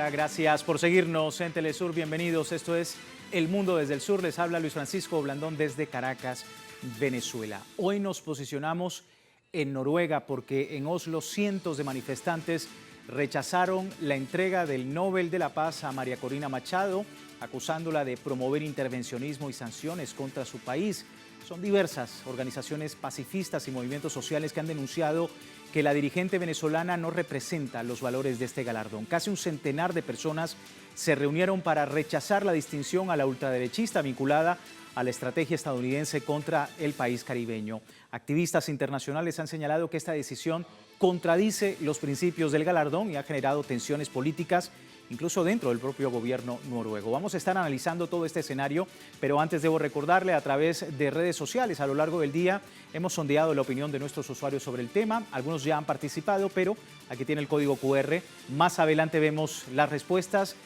Hola, gracias por seguirnos en Telesur. Bienvenidos. Esto es El Mundo desde el Sur. Les habla Luis Francisco Blandón desde Caracas, Venezuela. Hoy nos posicionamos en Noruega porque en Oslo cientos de manifestantes rechazaron la entrega del Nobel de la Paz a María Corina Machado, acusándola de promover intervencionismo y sanciones contra su país. Son diversas organizaciones pacifistas y movimientos sociales que han denunciado que la dirigente venezolana no representa los valores de este galardón. Casi un centenar de personas se reunieron para rechazar la distinción a la ultraderechista vinculada a la estrategia estadounidense contra el país caribeño. Activistas internacionales han señalado que esta decisión contradice los principios del galardón y ha generado tensiones políticas, incluso dentro del propio gobierno noruego. Vamos a estar analizando todo este escenario, pero antes debo recordarle, a través de redes sociales a lo largo del día hemos sondeado la opinión de nuestros usuarios sobre el tema. Algunos ya han participado, pero aquí tiene el código QR. Más adelante vemos las respuestas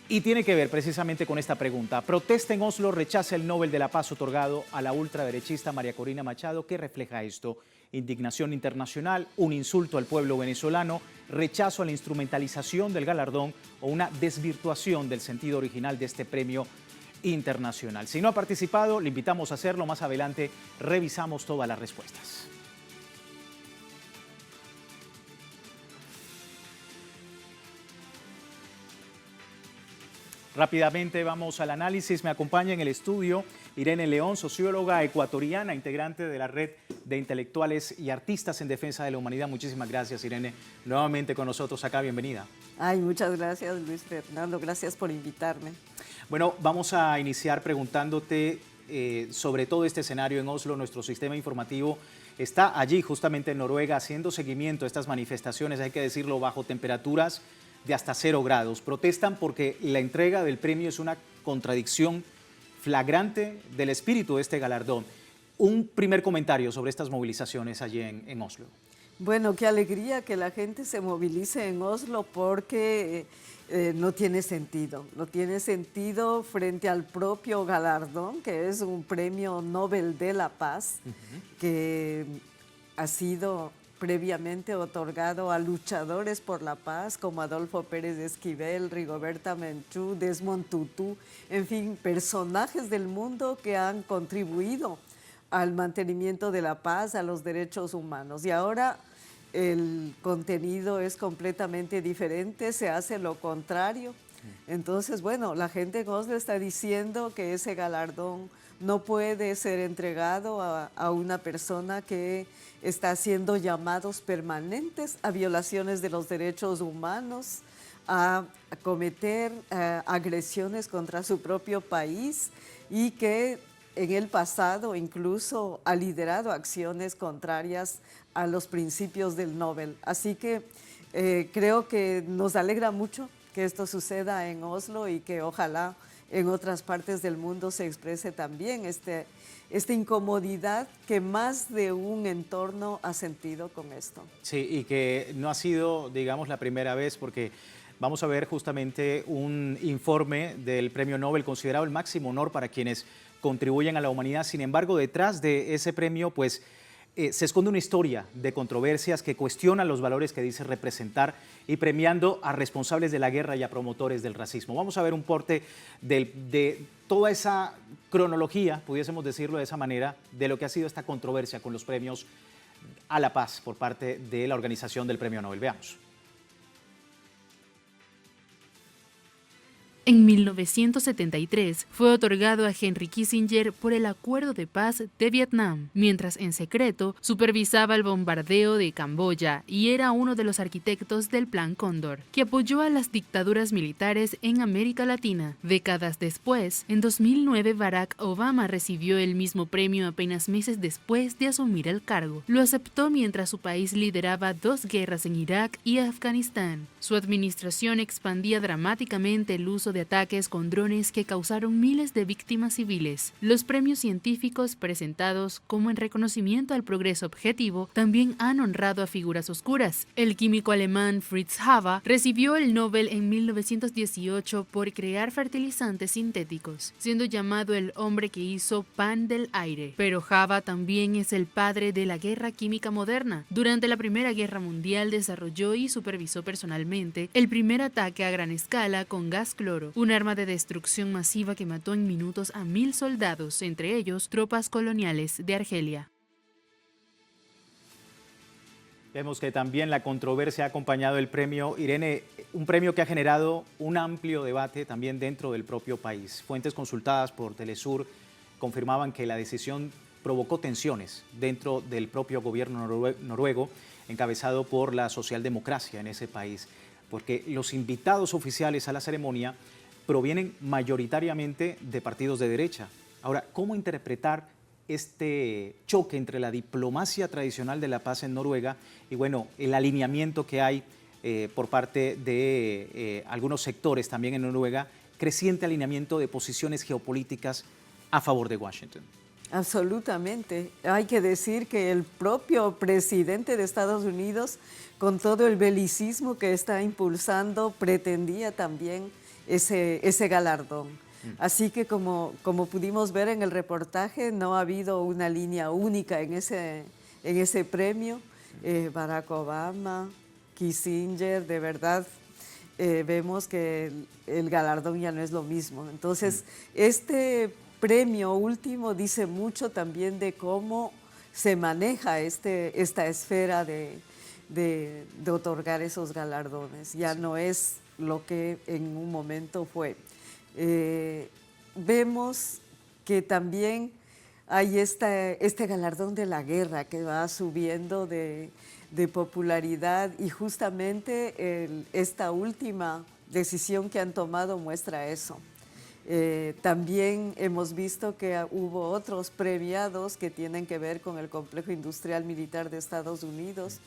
y tiene que ver precisamente con esta pregunta. Protesta en Oslo, rechaza el Nobel de la Paz otorgado a la ultraderechista María Corina Machado. ¿Qué refleja esto? Indignación internacional, un insulto al pueblo venezolano, rechazo a la instrumentalización del galardón o una desvirtuación del sentido original de este premio internacional. Si no ha participado, le invitamos a hacerlo. Más adelante revisamos todas las respuestas. Rápidamente vamos al análisis. Me acompaña en el estudio Irene León, socióloga ecuatoriana, integrante de la Red de Intelectuales y Artistas en Defensa de la Humanidad. Muchísimas gracias, Irene, nuevamente con nosotros acá. Bienvenida. Ay, muchas gracias, Luis Fernando. Gracias por invitarme. Bueno, vamos a iniciar preguntándote sobre todo este escenario en Oslo. Nuestro sistema informativo está allí, justamente en Noruega, haciendo seguimiento a estas manifestaciones, hay que decirlo, bajo temperaturas de hasta 0 grados. Protestan porque la entrega del premio es una contradicción flagrante del espíritu de este galardón. Un primer comentario sobre estas movilizaciones allí en Oslo. Bueno, qué alegría que la gente se movilice en Oslo porque no tiene sentido. No tiene sentido frente al propio galardón, que es un premio Nobel de la Paz, que ha sido previamente otorgado a luchadores por la paz como Adolfo Pérez Esquivel, Rigoberta Menchú, Desmond Tutu, en fin, personajes del mundo que han contribuido al mantenimiento de la paz, a los derechos humanos. Y ahora el contenido es completamente diferente, se hace lo contrario. Entonces, bueno, la gente en Oslo está diciendo que ese galardón no puede ser entregado a una persona que está haciendo llamados permanentes a violaciones de los derechos humanos, a cometer agresiones contra su propio país y que en el pasado incluso ha liderado acciones contrarias a los principios del Nobel. Así que creo que nos alegra mucho que esto suceda en Oslo y que ojalá en otras partes del mundo se exprese también esta incomodidad que más de un entorno ha sentido con esto. Sí, y que no ha sido, digamos, la primera vez, porque vamos a ver justamente un informe del Premio Nobel considerado el máximo honor para quienes contribuyen a la humanidad. Sin embargo, detrás de ese premio, pues, se esconde una historia de controversias que cuestionan los valores que dice representar y premiando a responsables de la guerra y a promotores del racismo. Vamos a ver un porte de toda esa cronología, pudiésemos decirlo de esa manera, de lo que ha sido esta controversia con los premios a la paz por parte de la organización del Premio Nobel. Veamos. En 1973 fue otorgado a Henry Kissinger por el Acuerdo de Paz de Vietnam, mientras en secreto supervisaba el bombardeo de Camboya y era uno de los arquitectos del Plan Cóndor, que apoyó a las dictaduras militares en América Latina. Décadas después, en 2009 Barack Obama recibió el mismo premio apenas meses después de asumir el cargo. Lo aceptó mientras su país lideraba 2 guerras en Irak y Afganistán. Su administración expandía dramáticamente el uso de ataques con drones que causaron miles de víctimas civiles. Los premios científicos presentados como en reconocimiento al progreso objetivo también han honrado a figuras oscuras. El químico alemán Fritz Haber recibió el Nobel en 1918 por crear fertilizantes sintéticos, siendo llamado el hombre que hizo pan del aire. Pero Haber también es el padre de la guerra química moderna. Durante la Primera Guerra Mundial desarrolló y supervisó personalmente el primer ataque a gran escala con gas cloro, un arma de destrucción masiva que mató en minutos a 1000 soldados, entre ellos tropas coloniales de Argelia. Vemos que también la controversia ha acompañado el premio. Irene, un premio que ha generado un amplio debate también dentro del propio país. Fuentes consultadas por Telesur confirmaban que la decisión provocó tensiones dentro del propio gobierno noruego, encabezado por la socialdemocracia en ese país, porque los invitados oficiales a la ceremonia provienen mayoritariamente de partidos de derecha. Ahora, ¿cómo interpretar este choque entre la diplomacia tradicional de la paz en Noruega y, bueno, el alineamiento que hay por parte de algunos sectores también en Noruega, creciente alineamiento de posiciones geopolíticas a favor de Washington? Absolutamente. Hay que decir que el propio presidente de Estados Unidos, con todo el belicismo que está impulsando, pretendía también ese galardón. Así que como pudimos ver en el reportaje, no ha habido una línea única en ese premio. Barack Obama, Kissinger, de verdad, vemos que el galardón ya no es lo mismo. Entonces, este premio último dice mucho también de cómo se maneja esta esfera de otorgar esos galardones. Ya no es lo que en un momento fue. Vemos que también hay este galardón de la guerra que va subiendo de popularidad, y justamente esta última decisión que han tomado muestra eso. También hemos visto que hubo otros premiados que tienen que ver con el complejo industrial militar de Estados Unidos,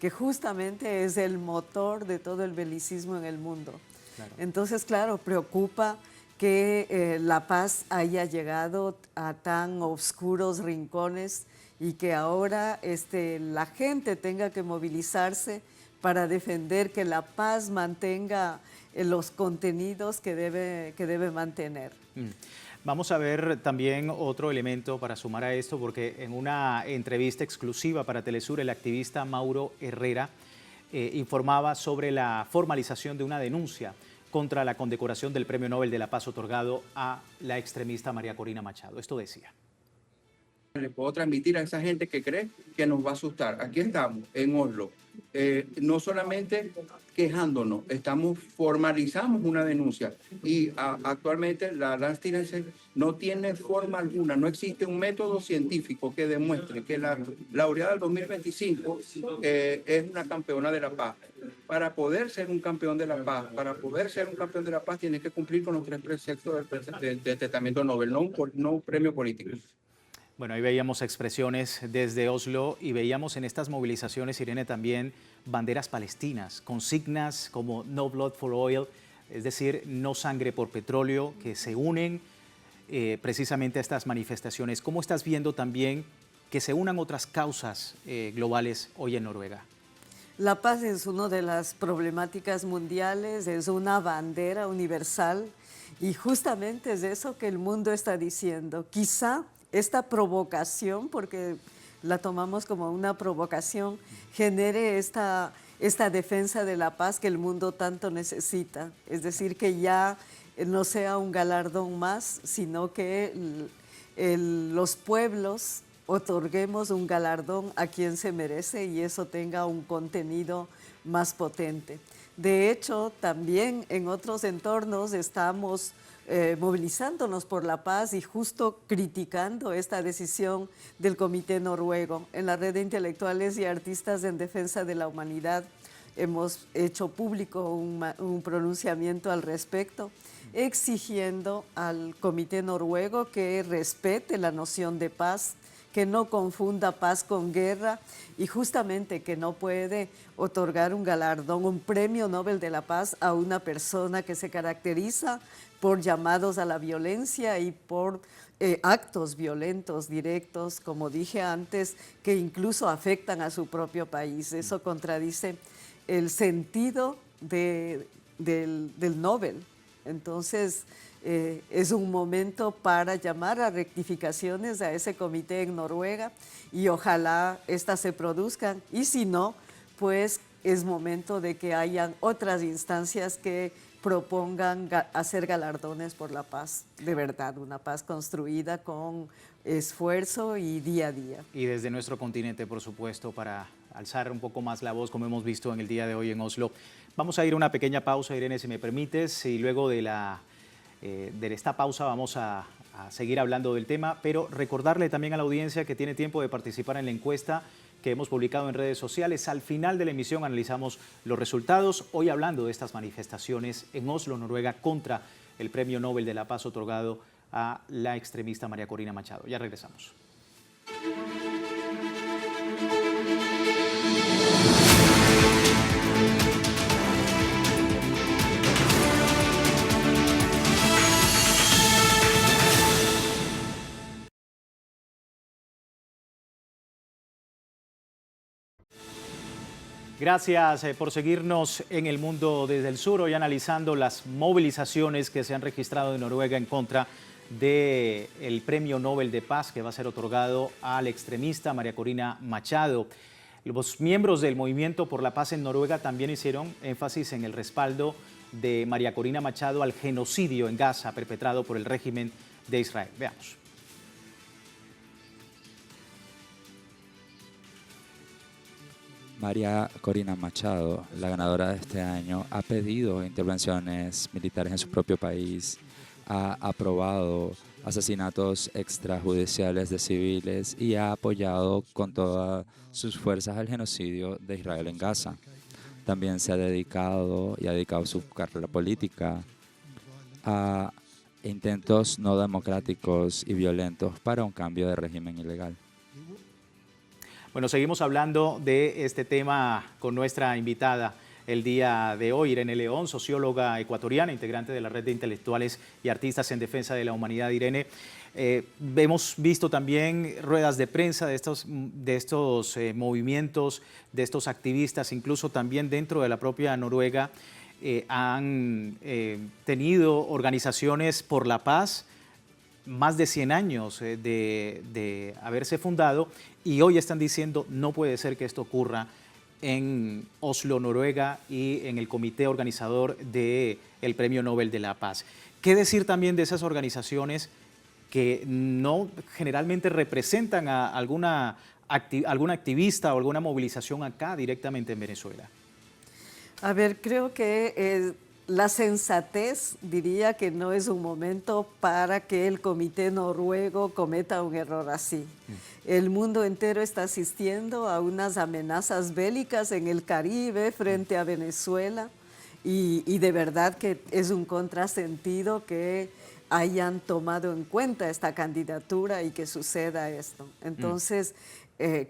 que justamente es el motor de todo el belicismo en el mundo. Claro. Entonces, claro, preocupa que la paz haya llegado a tan oscuros rincones y que ahora la gente tenga que movilizarse para defender que la paz mantenga los contenidos que debe mantener. Vamos a ver también otro elemento para sumar a esto, porque en una entrevista exclusiva para Telesur, el activista Mauro Herrera informaba sobre la formalización de una denuncia contra la condecoración del Premio Nobel de la Paz otorgado a la extremista María Corina Machado. Esto decía. Le puedo transmitir a esa gente que cree que nos va a asustar. Aquí estamos, en Oslo. No solamente quejándonos, formalizamos una denuncia y actualmente la Landstyrelse no tiene forma alguna, no existe un método científico que demuestre que la laureada del 2025 es una campeona de la paz. Para poder ser un campeón de la paz, tiene que cumplir con los 3 preceptos del testamento Nobel, no un premio político. Bueno, ahí veíamos expresiones desde Oslo y veíamos en estas movilizaciones, Irene, también banderas palestinas, consignas como No Blood for Oil, es decir, no sangre por petróleo, que se unen precisamente a estas manifestaciones. ¿Cómo estás viendo también que se unan otras causas globales hoy en Noruega? La paz es una de las problemáticas mundiales, es una bandera universal y justamente es eso que el mundo está diciendo. Quizá esta provocación, porque la tomamos como una provocación, genere esta defensa de la paz que el mundo tanto necesita. Es decir, que ya no sea un galardón más, sino que los pueblos otorguemos un galardón a quien se merece y eso tenga un contenido más potente. De hecho, también en otros entornos estamos movilizándonos por la paz y justo criticando esta decisión del Comité Noruego. En la red de intelectuales y artistas en defensa de la humanidad hemos hecho público un pronunciamiento al respecto, exigiendo al Comité Noruego que respete la noción de paz, que no confunda paz con guerra y justamente que no puede otorgar un galardón, un premio Nobel de la Paz a una persona que se caracteriza por llamados a la violencia y por actos violentos directos, como dije antes, que incluso afectan a su propio país. Eso contradice el sentido del Nobel. Entonces, es un momento para llamar a rectificaciones a ese comité en Noruega y ojalá estas se produzcan. Y si no, pues es momento de que hayan otras instancias que propongan hacer galardones por la paz, de verdad, una paz construida con esfuerzo y día a día. Y desde nuestro continente, por supuesto, para alzar un poco más la voz, como hemos visto en el día de hoy en Oslo. Vamos a ir a una pequeña pausa, Irene, si me permites, y luego de esta pausa vamos a seguir hablando del tema, pero recordarle también a la audiencia que tiene tiempo de participar en la encuesta que hemos publicado en redes sociales. Al final de la emisión analizamos los resultados, hoy hablando de estas manifestaciones en Oslo, Noruega, contra el Premio Nobel de la Paz otorgado a la extremista María Corina Machado. Ya regresamos. Gracias por seguirnos en El Mundo desde el Sur, hoy analizando las movilizaciones que se han registrado en Noruega en contra del Premio Nobel de Paz que va a ser otorgado al extremista María Corina Machado. Los miembros del Movimiento por la Paz en Noruega también hicieron énfasis en el respaldo de María Corina Machado al genocidio en Gaza perpetrado por el régimen de Israel. Veamos. María Corina Machado, la ganadora de este año, ha pedido intervenciones militares en su propio país, ha aprobado asesinatos extrajudiciales de civiles y ha apoyado con todas sus fuerzas al genocidio de Israel en Gaza. También se ha dedicado y ha dedicado su carrera política a intentos no democráticos y violentos para un cambio de régimen ilegal. Bueno, seguimos hablando de este tema con nuestra invitada el día de hoy, Irene León, socióloga ecuatoriana, integrante de la Red de Intelectuales y Artistas en Defensa de la Humanidad. Irene, hemos visto también ruedas de prensa de estos movimientos, de estos activistas, incluso también dentro de la propia Noruega, han tenido organizaciones por la paz, más de 100 años de haberse fundado, y hoy están diciendo no puede ser que esto ocurra en Oslo, Noruega, y en el comité organizador del Premio Nobel de la Paz. ¿Qué decir también de esas organizaciones que no generalmente representan a alguna activista o alguna movilización acá directamente en Venezuela? A ver, creo que la sensatez diría que no es un momento para que el comité noruego cometa un error así. El mundo entero está asistiendo a unas amenazas bélicas en el Caribe frente a Venezuela y de verdad que es un contrasentido que hayan tomado en cuenta esta candidatura y que suceda esto. Entonces,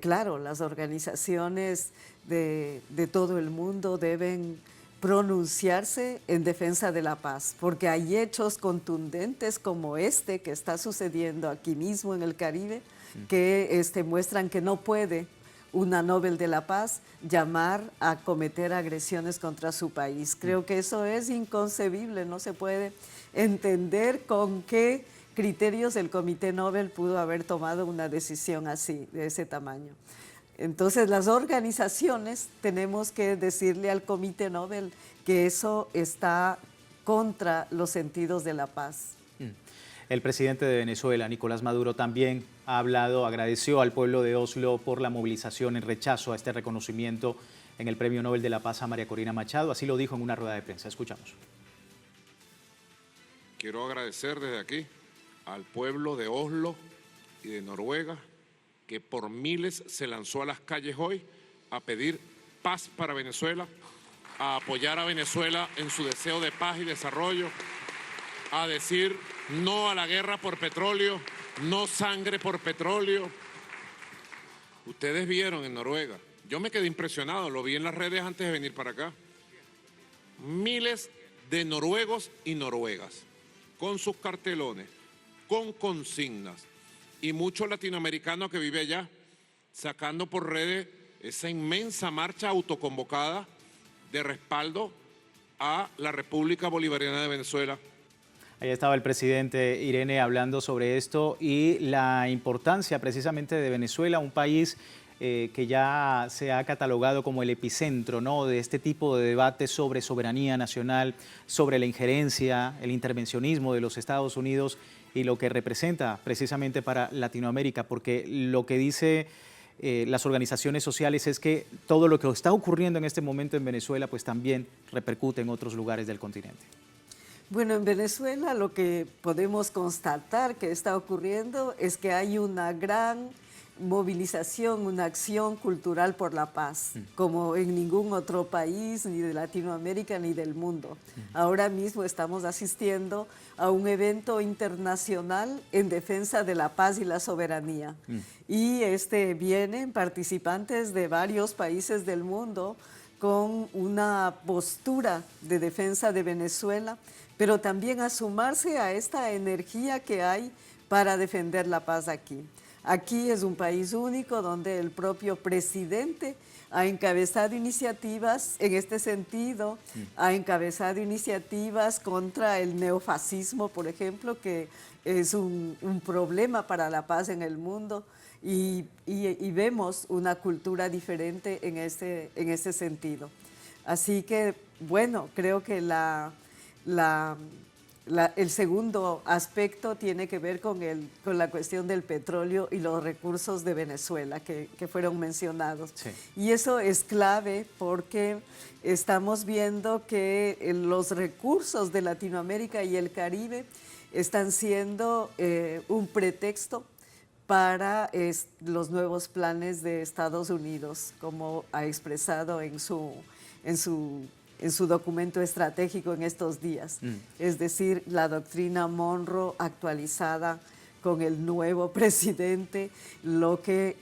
claro, las organizaciones de todo el mundo deben pronunciarse en defensa de la paz, porque hay hechos contundentes como este que está sucediendo aquí mismo en el Caribe, que muestran que no puede una Nobel de la Paz llamar a cometer agresiones contra su país. Creo que eso es inconcebible, no se puede entender con qué criterios el Comité Nobel pudo haber tomado una decisión así, de ese tamaño. Entonces, las organizaciones tenemos que decirle al Comité Nobel que eso está contra los sentidos de la paz. El presidente de Venezuela, Nicolás Maduro, también ha hablado, agradeció al pueblo de Oslo por la movilización en rechazo a este reconocimiento en el Premio Nobel de la Paz a María Corina Machado. Así lo dijo en una rueda de prensa. Escuchamos. Quiero agradecer desde aquí al pueblo de Oslo y de Noruega, que por miles se lanzó a las calles hoy a pedir paz para Venezuela, a apoyar a Venezuela en su deseo de paz y desarrollo, a decir no a la guerra por petróleo, no sangre por petróleo, Ustedes vieron en Noruega, yo me quedé impresionado, lo vi en las redes antes de venir para acá. Miles de noruegos y noruegas, con sus cartelones, con consignas, y muchos latinoamericanos que viven allá, sacando por redes esa inmensa marcha autoconvocada de respaldo a la República Bolivariana de Venezuela. Ahí estaba el presidente Irene hablando sobre esto y la importancia precisamente de Venezuela, un país que ya se ha catalogado como el epicentro, ¿no?, de este tipo de debates sobre soberanía nacional, sobre la injerencia, el intervencionismo de los Estados Unidos y lo que representa precisamente para Latinoamérica, porque lo que dice las organizaciones sociales es que todo lo que está ocurriendo en este momento en Venezuela pues también repercute en otros lugares del continente. Bueno, en Venezuela lo que podemos constatar que está ocurriendo es que hay una gran movilización, una acción cultural por la paz, como en ningún otro país, ni de Latinoamérica, ni del mundo. Ahora mismo estamos asistiendo a un evento internacional en defensa de la paz y la soberanía. Y vienen participantes de varios países del mundo con una postura de defensa de Venezuela, pero también a sumarse a esta energía que hay para defender la paz aquí. Aquí es un país único donde el propio presidente ha encabezado iniciativas en este sentido, ha encabezado iniciativas contra el neofascismo, por ejemplo, que es un problema para la paz en el mundo, y vemos una cultura diferente en ese sentido. Así que, bueno, creo que el segundo aspecto tiene que ver con la cuestión del petróleo y los recursos de Venezuela que fueron mencionados. Sí. Y eso es clave porque estamos viendo que los recursos de Latinoamérica y el Caribe están siendo un pretexto para los nuevos planes de Estados Unidos, como ha expresado en su documento estratégico en estos días. Es decir, la doctrina Monroe actualizada con el nuevo presidente, lo que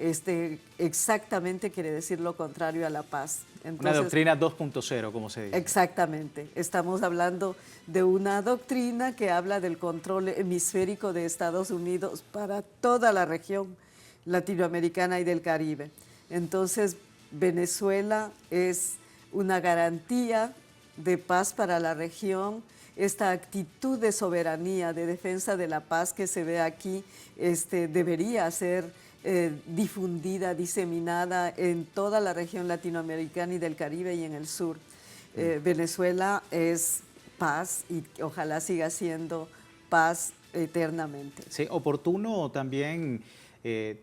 exactamente quiere decir lo contrario a la paz. Entonces, una doctrina 2.0, como se dice. Exactamente. Estamos hablando de una doctrina que habla del control hemisférico de Estados Unidos para toda la región latinoamericana y del Caribe. Entonces, Venezuela es una garantía de paz para la región. Esta actitud de soberanía, de defensa de la paz que se ve aquí, debería ser difundida, diseminada en toda la región latinoamericana y del Caribe y en el sur. Venezuela es paz y ojalá siga siendo paz eternamente. Sí, oportuno también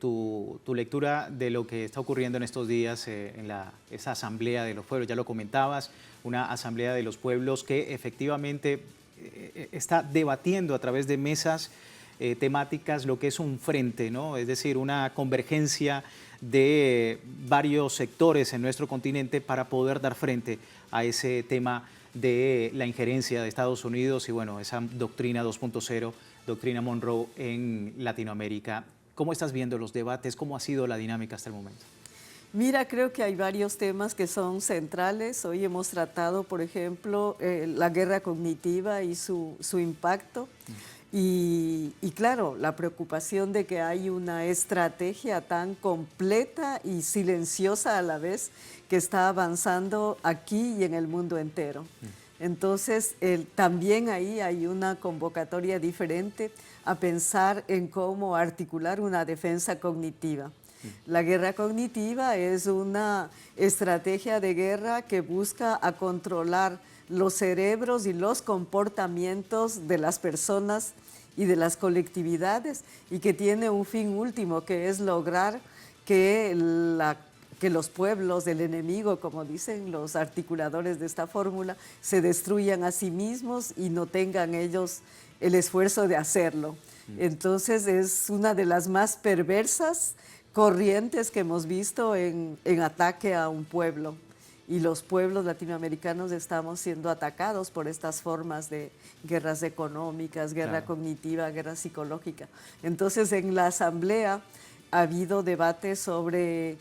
tu lectura de lo que está ocurriendo en estos días en esa Asamblea de los Pueblos. Ya lo comentabas, una Asamblea de los Pueblos que efectivamente está debatiendo a través de mesas temáticas lo que es un frente, ¿no? Es decir, una convergencia de varios sectores en nuestro continente para poder dar frente a ese tema de la injerencia de Estados Unidos y bueno, esa doctrina 2.0, doctrina Monroe en Latinoamérica. ¿Cómo estás viendo los debates? ¿Cómo ha sido la dinámica hasta el momento? Mira, creo que hay varios temas que son centrales. Hoy hemos tratado, por ejemplo, la guerra cognitiva y su impacto. Y claro, la preocupación de que hay una estrategia tan completa y silenciosa a la vez que está avanzando aquí y en el mundo entero. Entonces, también ahí hay una convocatoria diferente a pensar en cómo articular una defensa cognitiva. La guerra cognitiva es una estrategia de guerra que busca a controlar los cerebros y los comportamientos de las personas y de las colectividades y que tiene un fin último, que es lograr que los pueblos del enemigo, como dicen los articuladores de esta fórmula, se destruyan a sí mismos y no tengan ellos el esfuerzo de hacerlo. Entonces es una de las más perversas corrientes que hemos visto en ataque a un pueblo. Y los pueblos latinoamericanos estamos siendo atacados por estas formas de guerras económicas, guerra cognitiva, guerra psicológica. Entonces en la Asamblea ha habido debates sobre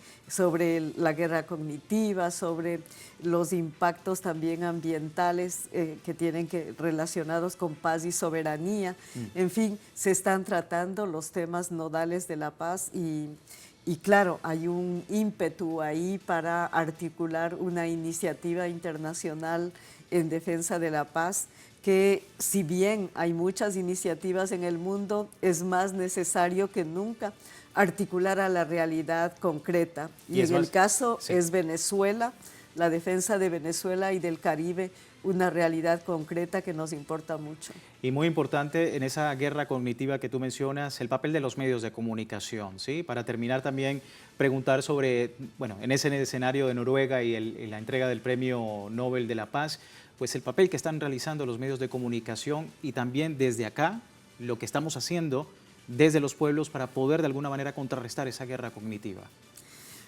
la guerra cognitiva, sobre los impactos también ambientales que tienen relacionados con paz y soberanía. En fin, se están tratando los temas nodales de la paz y claro, hay un ímpetu ahí para articular una iniciativa internacional en defensa de la paz, que si bien hay muchas iniciativas en el mundo, es más necesario que nunca articular a la realidad concreta. Y en el caso es Venezuela, la defensa de Venezuela y del Caribe, una realidad concreta que nos importa mucho. Y muy importante en esa guerra cognitiva que tú mencionas, el papel de los medios de comunicación, ¿sí? Para terminar también, preguntar sobre, bueno, en ese escenario de Noruega y la entrega del Premio Nobel de la Paz, pues el papel que están realizando los medios de comunicación y también desde acá, lo que estamos haciendo desde los pueblos para poder de alguna manera contrarrestar esa guerra cognitiva.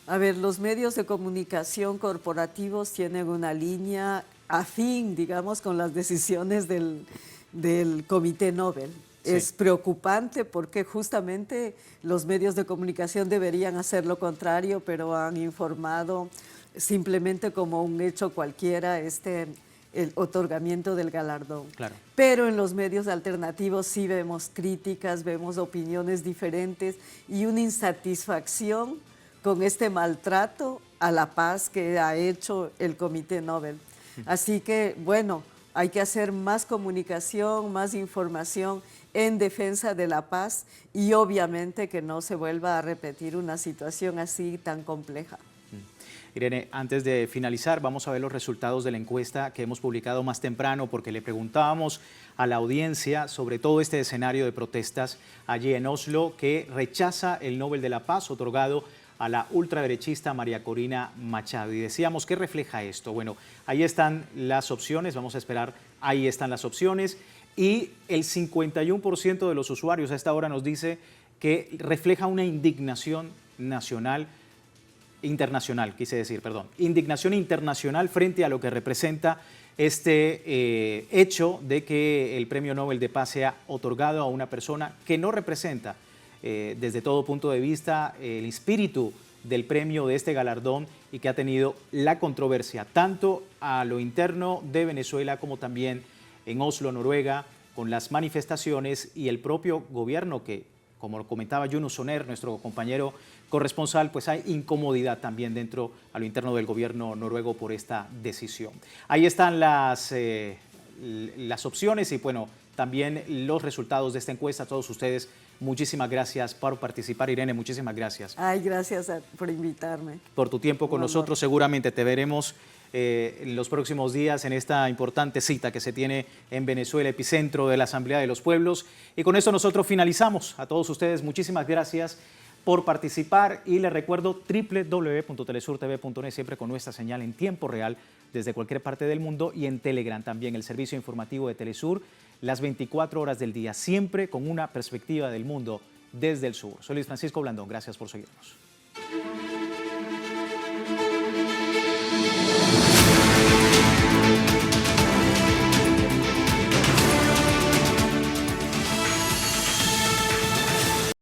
A ver, los medios de comunicación corporativos tienen una línea afín, digamos, con las decisiones del Comité Nobel. Sí. Es preocupante porque justamente los medios de comunicación deberían hacer lo contrario, pero han informado simplemente como un hecho cualquiera el otorgamiento del galardón. Claro. Pero en los medios alternativos sí vemos críticas, vemos opiniones diferentes y una insatisfacción con este maltrato a la paz que ha hecho el Comité Nobel. Así que, bueno, hay que hacer más comunicación, más información en defensa de la paz y obviamente que no se vuelva a repetir una situación así tan compleja. Irene, antes de finalizar, vamos a ver los resultados de la encuesta que hemos publicado más temprano porque le preguntábamos a la audiencia sobre todo este escenario de protestas allí en Oslo que rechaza el Nobel de la Paz otorgado a la ultraderechista María Corina Machado. Y decíamos, ¿qué refleja esto? Bueno, ahí están las opciones, vamos a esperar, ahí están las opciones y el 51% de los usuarios a esta hora nos dice que refleja una indignación indignación internacional frente a lo que representa este hecho de que el Premio Nobel de Paz sea otorgado a una persona que no representa desde todo punto de vista el espíritu del premio de este galardón y que ha tenido la controversia tanto a lo interno de Venezuela como también en Oslo, Noruega, con las manifestaciones y el propio gobierno que, como lo comentaba Yunus Soner, nuestro compañero corresponsal, pues hay incomodidad también dentro a lo interno del gobierno noruego por esta decisión. Ahí están las opciones y bueno, también los resultados de esta encuesta. A todos ustedes, muchísimas gracias por participar. Irene, muchísimas gracias. Ay, gracias por invitarme. Por tu tiempo con nosotros. Seguramente te veremos en los próximos días en esta importante cita que se tiene en Venezuela, epicentro de la Asamblea de los Pueblos. Y con esto nosotros finalizamos. A todos ustedes, muchísimas gracias por participar y les recuerdo www.telesurtv.net, siempre con nuestra señal en tiempo real desde cualquier parte del mundo y en Telegram también, el servicio informativo de Telesur, las 24 horas del día, siempre con una perspectiva del mundo desde el sur. Soy Luis Francisco Blandón, gracias por seguirnos.